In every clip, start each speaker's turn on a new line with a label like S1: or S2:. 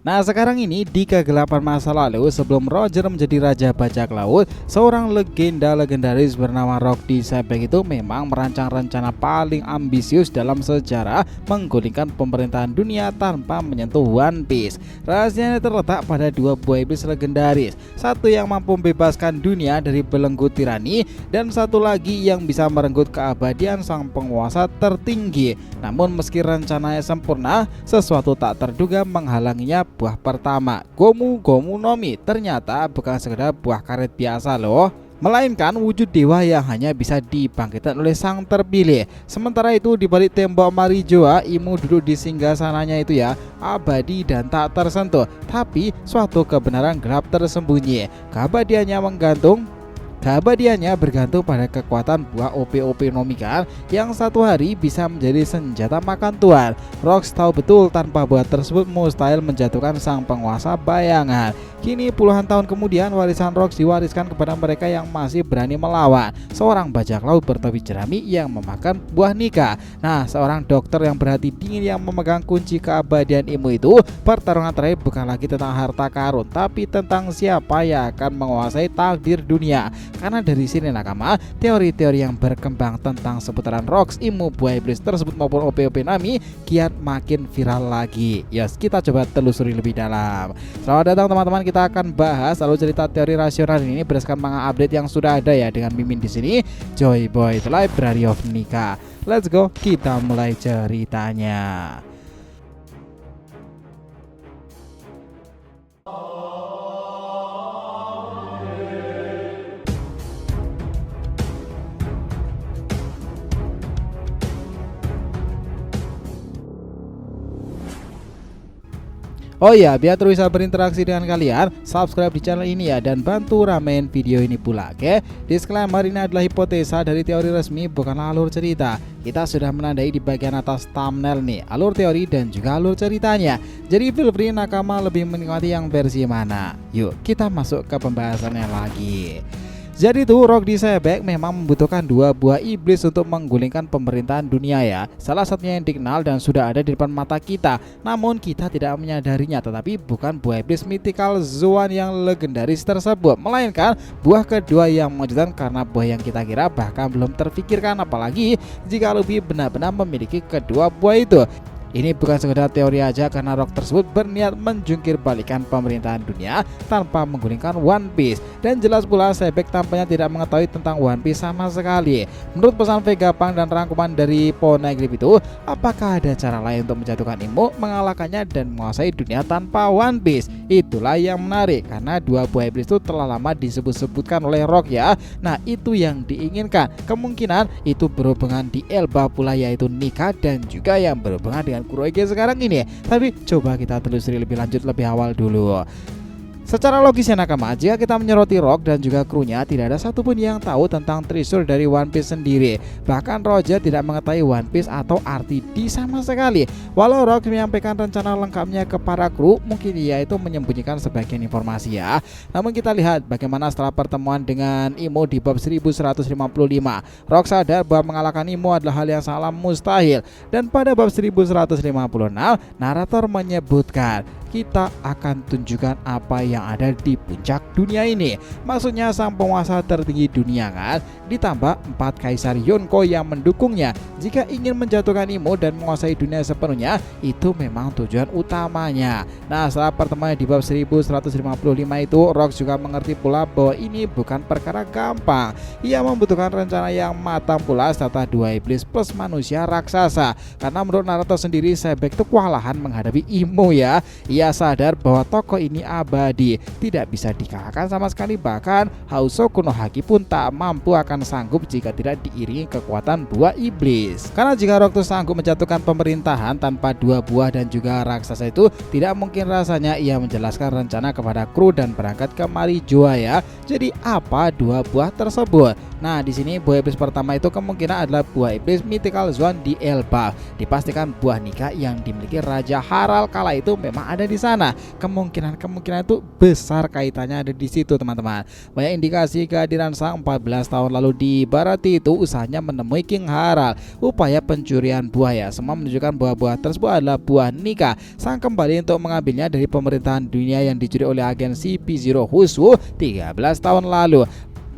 S1: Nah sekarang ini di kegelapan masa lalu sebelum Roger menjadi raja bajak laut, seorang legenda legendaris bernama Rock Disebek itu memang merancang rencana paling ambisius dalam sejarah menggulingkan pemerintahan dunia tanpa menyentuh One Piece. Rahasianya terletak pada dua buah iblis legendaris, satu yang mampu membebaskan dunia dari belenggu tirani dan satu lagi yang bisa merenggut keabadian sang penguasa tertinggi. Namun meski rencananya sempurna, sesuatu tak terduga menghalanginya. Buah pertama, Gomu Gomu no Mi, ternyata bukan sekedar buah karet biasa loh, melainkan wujud dewa yang hanya bisa dibangkitkan oleh sang terpilih. Sementara itu di balik tembok Marijoa, Imu duduk di singgasananya itu ya, abadi dan tak tersentuh, tapi suatu kebenaran gelap tersembunyi. Keabadiannya bergantung pada kekuatan buah OP-OP Nomikan yang satu hari bisa menjadi senjata makan tuan. Rox tahu betul tanpa buah tersebut mustahil menjatuhkan sang penguasa bayangan. Kini puluhan tahun kemudian warisan Rox diwariskan kepada mereka yang masih berani melawan. Seorang bajak laut bertopi jerami yang memakan buah nikah. Nah, seorang dokter yang berhati dingin yang memegang kunci keabadian Imu itu. Pertarungan terakhir bukan lagi tentang harta karun, tapi tentang siapa yang akan menguasai takdir dunia. Karena dari sini nakama, teori-teori yang berkembang tentang seputaran Rox, Imu, buah iblis tersebut maupun OP-OP Nami kian makin viral lagi. Yos, kita coba telusuri lebih dalam. Selamat datang teman-teman, kita akan bahas alur cerita teori rasional ini berdasarkan manga update yang sudah ada ya, dengan Mimin di sini, Joy Boy The Library of Nika. Let's go, kita mulai ceritanya. Oh ya, biar terus bisa berinteraksi dengan kalian, subscribe di channel ini ya, dan bantu ramein video ini pula, oke? Disclaimer, ini adalah hipotesa dari teori resmi, bukanlah alur cerita. Kita sudah menandai di bagian atas thumbnail nih, alur teori dan juga alur ceritanya. Jadi feel free nakama lebih menikmati yang versi mana. Yuk, kita masuk ke pembahasannya lagi. Jadi tuh Rock Disebek memang membutuhkan dua buah iblis untuk menggulingkan pemerintahan dunia ya. Salah satunya yang dikenal dan sudah ada di depan mata kita, namun kita tidak menyadarinya, tetapi bukan buah iblis mythical Zoan yang legendaris tersebut, melainkan buah kedua yang mengejutkan karena buah yang kita kira bahkan belum terfikirkan, apalagi jika lebih benar-benar memiliki kedua buah itu. Ini bukan sekedar teori aja, karena Rock tersebut berniat menjungkir balikan pemerintahan dunia tanpa menggulingkan One Piece. Dan jelas pula Sebek tampaknya tidak mengetahui tentang One Piece sama sekali. Menurut pesan Vegapunk dan rangkuman dari Poneglyph itu, apakah ada cara lain untuk menjatuhkan Imu, mengalahkannya dan menguasai dunia tanpa One Piece? Itulah yang menarik, karena dua buah iblis itu telah lama disebut-sebutkan oleh Rock ya. Nah, itu yang diinginkan. Kemungkinan itu berhubungan di Elba pula, yaitu Nika, dan juga yang berhubungan dengan Kuroige sekarang ini. Tapi coba kita telusuri lebih lanjut lebih awal dulu. Secara logisnya nakama, jika kita menyoroti Rock dan juga krunya, tidak ada satupun yang tahu tentang treasure dari One Piece sendiri. Bahkan Roger tidak mengetahui One Piece atau arti D sama sekali. Walau Rock menyampaikan rencana lengkapnya ke para kru, mungkin ia itu menyembunyikan sebagian informasi ya. Namun kita lihat bagaimana setelah pertemuan dengan Imu di bab 1155. Rock sadar bahwa mengalahkan Imu adalah hal yang sangat mustahil. Dan pada bab 1156, narator menyebutkan, kita akan tunjukkan apa yang ada di puncak dunia ini. Maksudnya sang penguasa tertinggi dunia kan, ditambah 4 kaisar Yonko yang mendukungnya. Jika ingin menjatuhkan Imu dan menguasai dunia sepenuhnya, itu memang tujuan utamanya. Nah, setelah pertemuan di bab 1155 itu, Rock juga mengerti pula bahwa ini bukan perkara gampang. Ia membutuhkan rencana yang matang pula serta dua iblis plus manusia raksasa. Karena menurut narator sendiri, Sebek itu kewalahan menghadapi Imu ya. Ia sadar bahwa tokoh ini abadi, tidak bisa dikalahkan sama sekali, bahkan Housoko no Haki pun tak mampu akan sanggup jika tidak diiringi kekuatan buah iblis. Karena jika Rock sanggup menjatuhkan pemerintahan tanpa dua buah dan juga raksasa itu, tidak mungkin rasanya ia menjelaskan rencana kepada kru dan berangkat ke Marijoa ya. Jadi apa dua buah tersebut? Nah, di sini buah iblis pertama itu kemungkinan adalah buah iblis mythical Zoan di Elba. Dipastikan buah nikah yang dimiliki Raja Harald kala itu memang ada di sana. Kemungkinan itu besar kaitannya ada di situ, teman-teman. Banyak indikasi kehadiran sang 14 tahun lalu di barat itu usahanya menemui King Harald. Upaya pencurian buah ya, semua menunjukkan bahwa buah tersebut adalah buah Nika. Sang kembali untuk mengambilnya dari pemerintahan dunia yang dicuri oleh agen CP0 Husu 13 tahun lalu.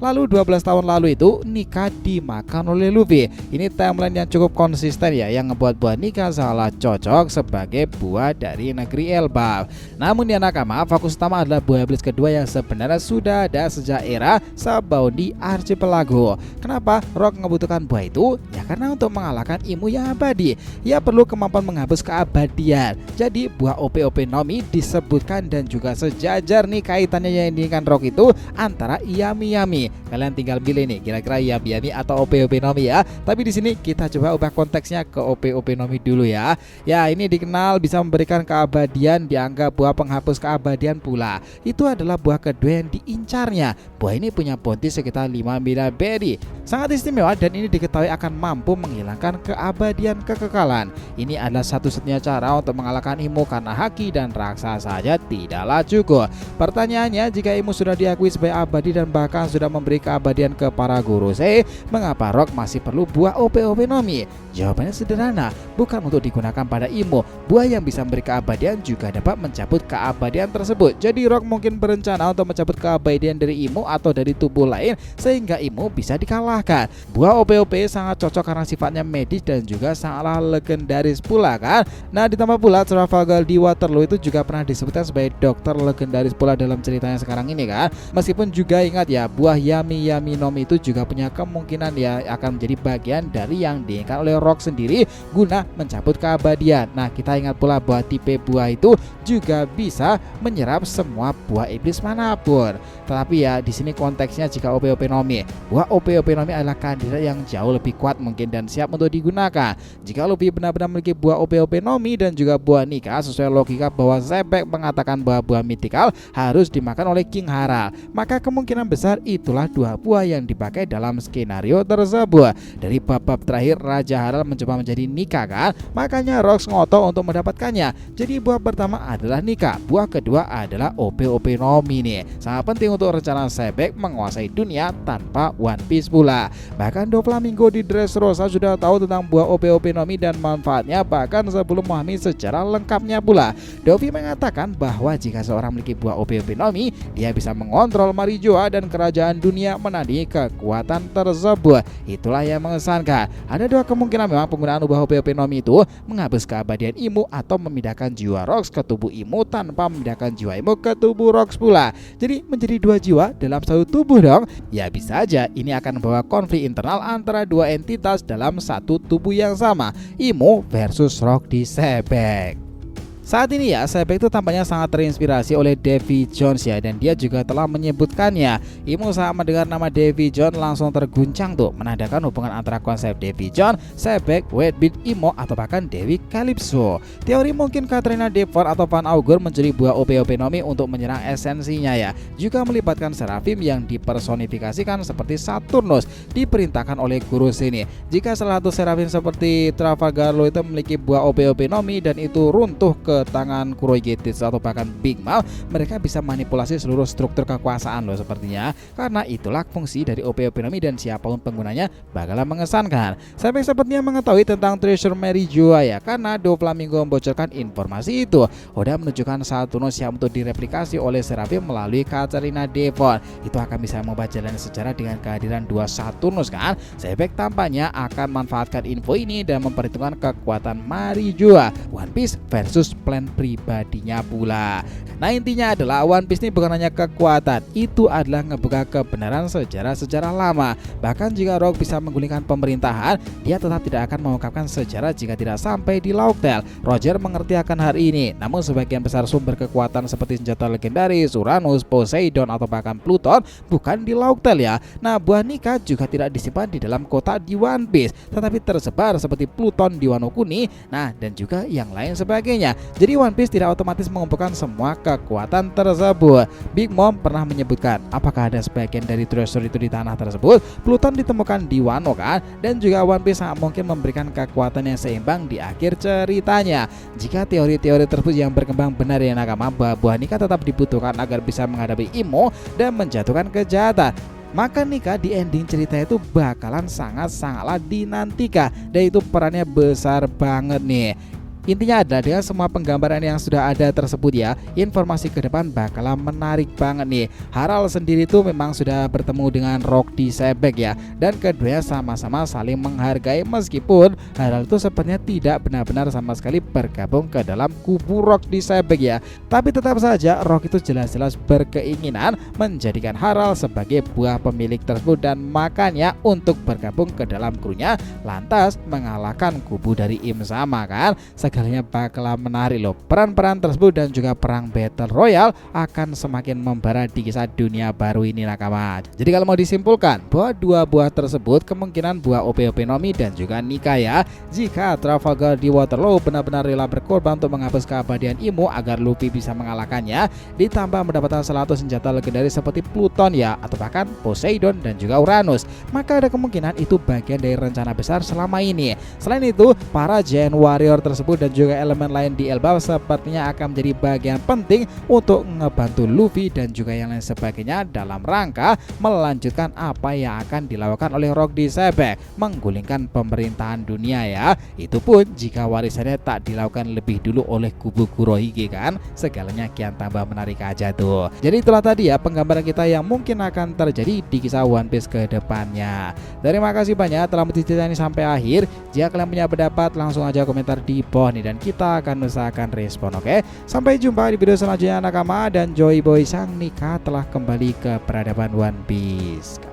S1: Lalu 12 tahun lalu itu Nika dimakan oleh Luffy. Ini timeline yang cukup konsisten ya, yang ngebuat buah Nika sangat cocok sebagai buah dari negeri Elbaf. Namun ya nakama, fokus utama adalah buah iblis kedua yang sebenarnya sudah ada sejak era Sabaody Archipelago. Kenapa Rock membutuhkan buah itu? Ya karena untuk mengalahkan ilmu yang abadi, ia perlu kemampuan menghapus keabadian. Jadi buah OP-OP Nomi disebutkan dan juga sejajar nih kaitannya yang diinginkan Rock itu antara Yami-Yami. Kalian tinggal pilih nih kira-kira Yami-Yami atau OP-OP Nomi ya. Tapi di sini kita coba ubah konteksnya ke OP-OP Nomi dulu ya. Ya, ini dikenal bisa memberikan keabadian, dianggap buah penghapus keabadian pula. Itu adalah buah kedua yang diincarnya. Buah ini punya bounty sekitar 5 miliar berry. Sangat istimewa dan ini diketahui akan mampu menghilangkan keabadian kekekalan. Ini adalah satu-satunya cara untuk mengalahkan Imo karena haki dan raksasa saja tidaklah cukup. Pertanyaannya, jika Imo sudah diakui sebagai abadi dan bahkan sudah memberi keabadian ke para guru mengapa Rock masih perlu buah OP-OP Nomi? Jawabannya sederhana, bukan untuk digunakan pada Imo. Buah yang bisa memberi keabadian juga dapat mencabut keabadian tersebut. Jadi Rock mungkin berencana untuk mencabut keabadian dari Imo atau dari tubuh lain sehingga Imo bisa dikalahkan. Buah OP-OP sangat cocok karena sifatnya medis dan juga sangatlah legendaris pula kan. Nah, ditambah pula Trafalgar di Waterloo itu juga pernah disebutkan sebagai dokter legendaris pula dalam ceritanya sekarang ini kan. Meskipun juga ingat ya, buah Yami-Yami Nomi itu juga punya kemungkinan ya akan menjadi bagian dari yang diinginkan oleh Rock sendiri guna mencabut keabadian. Nah, kita ingat pula bahwa tipe buah itu juga bisa menyerap semua buah iblis manapun. Tetapi ya di sini konteksnya jika OP-OP Nomi, buah OP-OP Nomi adalah kandidat yang jauh lebih kuat mungkin dan siap untuk digunakan. Jika Luffy benar-benar memiliki buah OP-OP Nomi dan juga buah Nika sesuai logika bahwa Zebek mengatakan bahwa buah mythical harus dimakan oleh King Harald, maka kemungkinan besar itulah dua buah yang dipakai dalam skenario tersebut. Dari bab-bab terakhir Raja Harald mencoba menjadi Nika kan, makanya Rock ngotot untuk mendapatkannya. Jadi buah pertama adalah Nika, buah kedua adalah OP-OP Nomi nih. Sangat penting untuk rencana Zebek menguasai dunia tanpa One Piece pula. Bahkan Doflamingo di Dressrosa sudah tahu tentang buah OP-OP Nomi dan manfaatnya bahkan sebelum memahami secara lengkapnya pula. Dovi mengatakan bahwa jika seorang memiliki buah OP-OP Nomi, dia bisa mengontrol Marijoa dan kerajaan dunia menandingi kekuatan tersebut. Itulah yang mengesankan. Ada dua kemungkinan memang penggunaan buah OP-OP Nomi itu menghapus keabadian Imu atau memindahkan jiwa Rocks ke tubuh Imu tanpa memindahkan jiwa Imu ke tubuh Rocks pula. Jadi menjadi dua jiwa dalam satu tubuh dong. Ya bisa aja ini akan membawa konflik internal antara dua entitas dalam satu tubuh yang sama. Imu versus Rock di Zebek. Saat ini ya, Zebek itu tampaknya sangat terinspirasi oleh Davy Jones ya, dan dia juga telah menyebutkannya. Imo saat mendengar nama Davy Jones langsung terguncang tuh, menandakan hubungan antara konsep Davy Jones, Zebek, Whitebeard, Imo atau bahkan Dewi Calypso. Teori mungkin Katrina Devon atau Van Augur mencuri buah OP-OP Nomi untuk menyerang esensinya ya. Juga melibatkan Seraphim yang dipersonifikasikan seperti Saturnus, diperintahkan oleh guru sini. Jika salah satu Seraphim seperti Trafalgar Law itu memiliki buah OP-OP Nomi dan itu runtuh ke tangan Kuroigetis atau bahkan Big Mom, mereka bisa manipulasi seluruh struktur kekuasaan loh sepertinya. Karena itulah fungsi dari OP-OP Nomi dan siapapun penggunanya bakalan mengesankan. Sampai sepertinya mengetahui tentang Treasure Marijoa ya, karena Doflamingo membocorkan informasi itu. Oda menunjukkan Saturnus siap untuk direplikasi oleh Seraphim melalui Katrina Devon. Itu akan bisa membaca jalan sejarah dengan kehadiran dua Saturnus kan. Zebek tampaknya akan manfaatkan info ini dan memperhitungkan kekuatan Marijoa. One Piece versus plan pribadinya pula. Nah, intinya adalah One Piece ini bukan hanya kekuatan, itu adalah ngebuka kebenaran sejarah-sejarah lama. Bahkan jika Rock bisa menggulingkan pemerintahan, dia tetap tidak akan mengungkapkan sejarah jika tidak sampai di Laughtale. Roger mengerti akan hal ini, namun sebagian besar sumber kekuatan seperti senjata legendaris, Uranus, Poseidon atau bahkan Pluton bukan di Laughtale ya. Nah, buah Nika juga tidak disimpan di dalam kota di One Piece, tetapi tersebar seperti Pluton di Wano Kuni, nah dan juga yang lain sebagainya. Jadi One Piece tidak otomatis mengumpulkan semua kekuatan tersebut. Big Mom pernah menyebutkan apakah ada sebagian dari treasure itu di tanah tersebut. Pluton ditemukan di Wano kan, dan juga One Piece sangat mungkin memberikan kekuatan yang seimbang di akhir ceritanya. Jika teori-teori tersebut yang berkembang benar ya nakama, bahwa buah nikah tetap dibutuhkan agar bisa menghadapi Imo dan menjatuhkan kejahatan, maka nikah di ending cerita itu bakalan sangat-sangatlah dinantikan, dan itu perannya besar banget nih. Intinya adalah dengan semua penggambaran yang sudah ada tersebut ya, informasi ke depan bakalan menarik banget nih. Harald sendiri tuh memang sudah bertemu dengan Rock di Sebek ya, dan keduanya sama-sama saling menghargai meskipun Harald itu sepertinya tidak benar-benar sama sekali bergabung ke dalam kubu Rock di Sebek ya. Tapi tetap saja Rock itu jelas-jelas berkeinginan menjadikan Harald sebagai buah pemilik tersebut, dan makanya untuk bergabung ke dalam krunya lantas mengalahkan kubu dari Im Sama kan. Segalanya bakalan menarik loh. Peran-peran tersebut dan juga perang Battle Royale akan semakin membara di kisah dunia baru ini nakama. Jadi kalau mau disimpulkan bahwa dua buah tersebut kemungkinan buah OP-OP Nomi dan juga Nika ya. Jika Trafalgar di Waterloo benar-benar rela berkorban untuk menghapus keabadian Imo agar Luffy bisa mengalahkannya, ditambah mendapatkan salah satu senjata legendaris seperti Pluton ya, atau bahkan Poseidon dan juga Uranus, maka ada kemungkinan itu bagian dari rencana besar selama ini. Selain itu, para Giant Warrior tersebut dan juga elemen lain di Elbaf sepertinya akan menjadi bagian penting untuk ngebantu Luffy dan juga yang lain sebagainya dalam rangka melanjutkan apa yang akan dilakukan oleh Rock di Sebek, menggulingkan pemerintahan dunia ya. Itu pun jika warisannya tak dilakukan lebih dulu oleh kubu Kurohige kan, segalanya kian tambah menarik aja tuh. Jadi itulah tadi ya penggambaran kita yang mungkin akan terjadi di kisah One Piece ke depannya. Terima kasih banyak telah menonton cerita ini sampai akhir. Jika kalian punya pendapat langsung aja komentar di bawah nih, dan kita akan usahakan respon. Oke, sampai jumpa di video selanjutnya nakama, dan Joy Boy Sang Nika telah kembali ke peradaban One Piece.